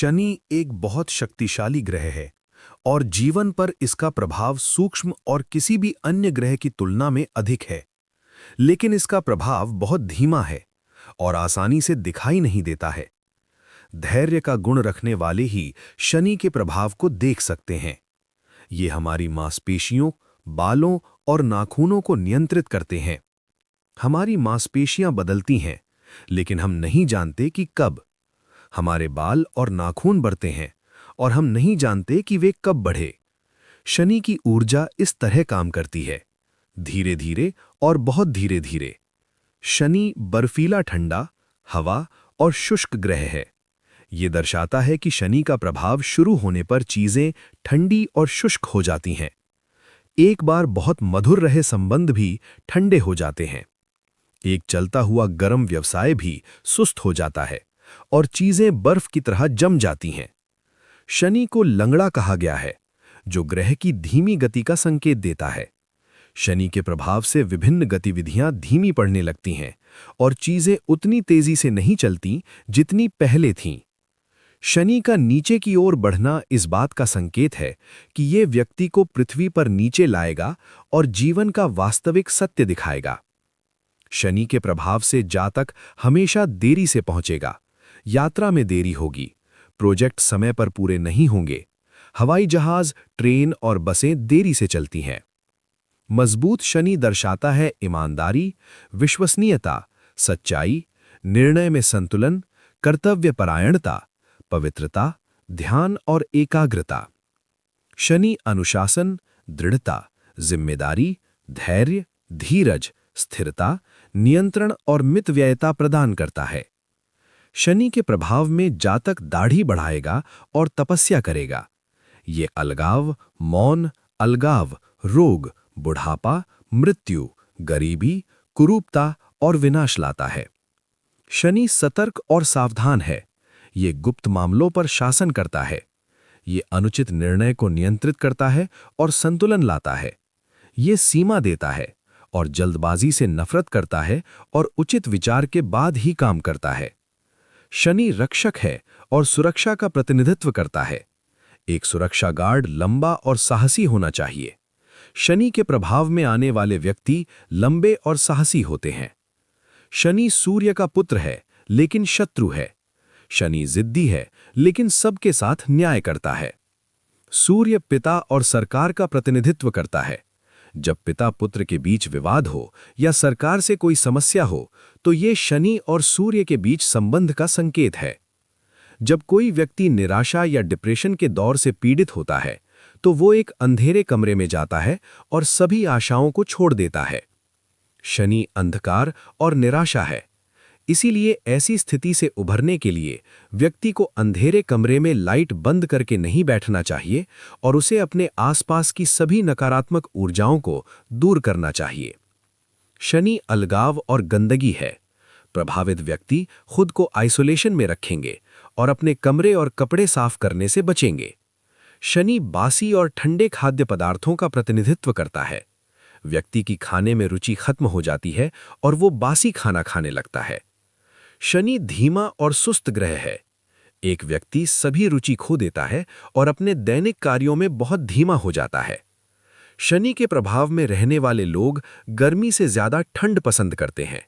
शनि एक बहुत शक्तिशाली ग्रह है और जीवन पर इसका प्रभाव सूक्ष्म और किसी भी अन्य ग्रह की तुलना में अधिक है। लेकिन इसका प्रभाव बहुत धीमा है और आसानी से दिखाई नहीं देता है। धैर्य का गुण रखने वाले ही शनि के प्रभाव को देख सकते हैं। ये हमारी मांसपेशियों, बालों और नाखूनों को नियंत्रित करते हैं। हमारी मांसपेशियां बदलती हैं, लेकिन हम नहीं जानते कि कब। हमारे बाल और नाखून बढ़ते हैं और हम नहीं जानते कि वे कब बढ़े। शनि की ऊर्जा इस तरह काम करती है, धीरे धीरे और बहुत धीरे धीरे। शनि बर्फीला, ठंडा, हवा और शुष्क ग्रह है। ये दर्शाता है कि शनि का प्रभाव शुरू होने पर चीजें ठंडी और शुष्क हो जाती हैं। एक बार बहुत मधुर रहे संबंध भी ठंडे हो जाते हैं। एक चलता हुआ गर्म व्यवसाय भी सुस्त हो जाता है और चीजें बर्फ की तरह जम जाती हैं। शनि को लंगड़ा कहा गया है, जो ग्रह की धीमी गति का संकेत देता है। शनि के प्रभाव से विभिन्न गतिविधियां धीमी पड़ने लगती हैं और चीजें उतनी तेजी से नहीं चलती जितनी पहले थीं। शनि का नीचे की ओर बढ़ना इस बात का संकेत है कि ये व्यक्ति को पृथ्वी पर नीचे लाएगा और जीवन का वास्तविक सत्य दिखाएगा। शनि के प्रभाव से जातक हमेशा देरी से पहुंचेगा, यात्रा में देरी होगी, प्रोजेक्ट समय पर पूरे नहीं होंगे, हवाई जहाज, ट्रेन और बसें देरी से चलती हैं। मजबूत शनि दर्शाता है ईमानदारी, विश्वसनीयता, सच्चाई, निर्णय में संतुलन, कर्तव्यपरायणता, पवित्रता, ध्यान और एकाग्रता। शनि अनुशासन, दृढ़ता, जिम्मेदारी, धैर्य, धीरज, स्थिरता, नियंत्रण और मितव्ययता प्रदान करता है। शनि के प्रभाव में जातक दाढ़ी बढ़ाएगा और तपस्या करेगा। ये अलगाव, मौन, अलगाव, रोग, बुढ़ापा, मृत्यु, गरीबी, कुरूपता और विनाश लाता है। शनि सतर्क और सावधान है। ये गुप्त मामलों पर शासन करता है। ये अनुचित निर्णय को नियंत्रित करता है और संतुलन लाता है। ये सीमा देता है और जल्दबाजी से नफरत करता है और उचित विचार के बाद ही काम करता है। शनि रक्षक है और सुरक्षा का प्रतिनिधित्व करता है। एक सुरक्षा गार्ड लंबा और साहसी होना चाहिए। शनि के प्रभाव में आने वाले व्यक्ति लंबे और साहसी होते हैं। शनि सूर्य का पुत्र है, लेकिन शत्रु है। शनि जिद्दी है, लेकिन सबके साथ न्याय करता है। सूर्य पिता और सरकार का प्रतिनिधित्व करता है। जब पिता पुत्र के बीच विवाद हो या सरकार से कोई समस्या हो, तो ये शनि और सूर्य के बीच संबंध का संकेत है। जब कोई व्यक्ति निराशा या डिप्रेशन के दौर से पीड़ित होता है, तो वो एक अंधेरे कमरे में जाता है और सभी आशाओं को छोड़ देता है। शनि अंधकार और निराशा है। इसीलिए ऐसी स्थिति से उभरने के लिए व्यक्ति को अंधेरे कमरे में लाइट बंद करके नहीं बैठना चाहिए और उसे अपने आसपास की सभी नकारात्मक ऊर्जाओं को दूर करना चाहिए। शनि अलगाव और गंदगी है। प्रभावित व्यक्ति खुद को आइसोलेशन में रखेंगे और अपने कमरे और कपड़े साफ करने से बचेंगे। शनि बासी और ठंडे खाद्य पदार्थों का प्रतिनिधित्व करता है। व्यक्ति की खाने में रुचि खत्म हो जाती है और वो बासी खाना खाने लगता है। शनि धीमा और सुस्त ग्रह है। एक व्यक्ति सभी रुचि खो देता है और अपने दैनिक कार्यों में बहुत धीमा हो जाता है। शनि के प्रभाव में रहने वाले लोग गर्मी से ज्यादा ठंड पसंद करते हैं।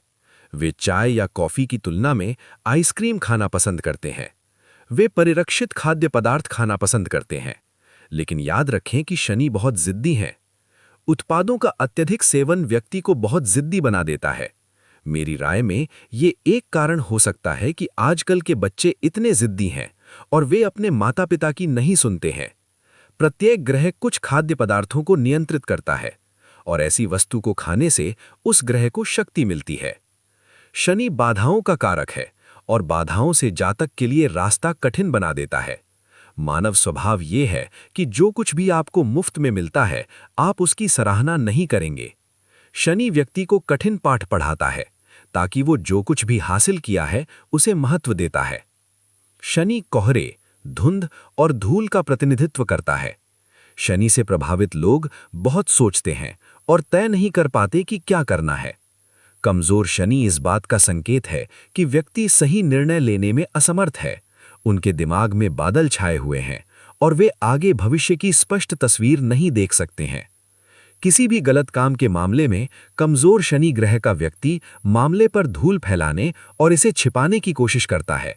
वे चाय या कॉफी की तुलना में आइसक्रीम खाना पसंद करते हैं। वे परिरक्षित खाद्य पदार्थ खाना पसंद करते हैं। लेकिन याद रखें कि शनि बहुत जिद्दी हैं। उत्पादों का अत्यधिक सेवन व्यक्ति को बहुत जिद्दी बना देता है। मेरी राय में ये एक कारण हो सकता है कि आजकल के बच्चे इतने जिद्दी हैं और वे अपने माता पिता की नहीं सुनते हैं। प्रत्येक ग्रह कुछ खाद्य पदार्थों को नियंत्रित करता है और ऐसी वस्तु को खाने से उस ग्रह को शक्ति मिलती है। शनि बाधाओं का कारक है और बाधाओं से जातक के लिए रास्ता कठिन बना देता है। मानव स्वभाव ये है कि जो कुछ भी आपको मुफ्त में मिलता है, आप उसकी सराहना नहीं करेंगे। शनि व्यक्ति को कठिन पाठ पढ़ाता है ताकि वो जो कुछ भी हासिल किया है उसे महत्व देता है। शनि कोहरे, धुंध और धूल का प्रतिनिधित्व करता है। शनि से प्रभावित लोग बहुत सोचते हैं और तय नहीं कर पाते कि क्या करना है। कमजोर शनि इस बात का संकेत है कि व्यक्ति सही निर्णय लेने में असमर्थ है उनके दिमाग में बादल छाए हुए हैं और वे आगे भविष्य की स्पष्ट तस्वीर नहीं देख सकते हैं। किसी भी गलत काम के मामले में कमजोर शनि ग्रह का व्यक्ति मामले पर धूल फैलाने और इसे छिपाने की कोशिश करता है।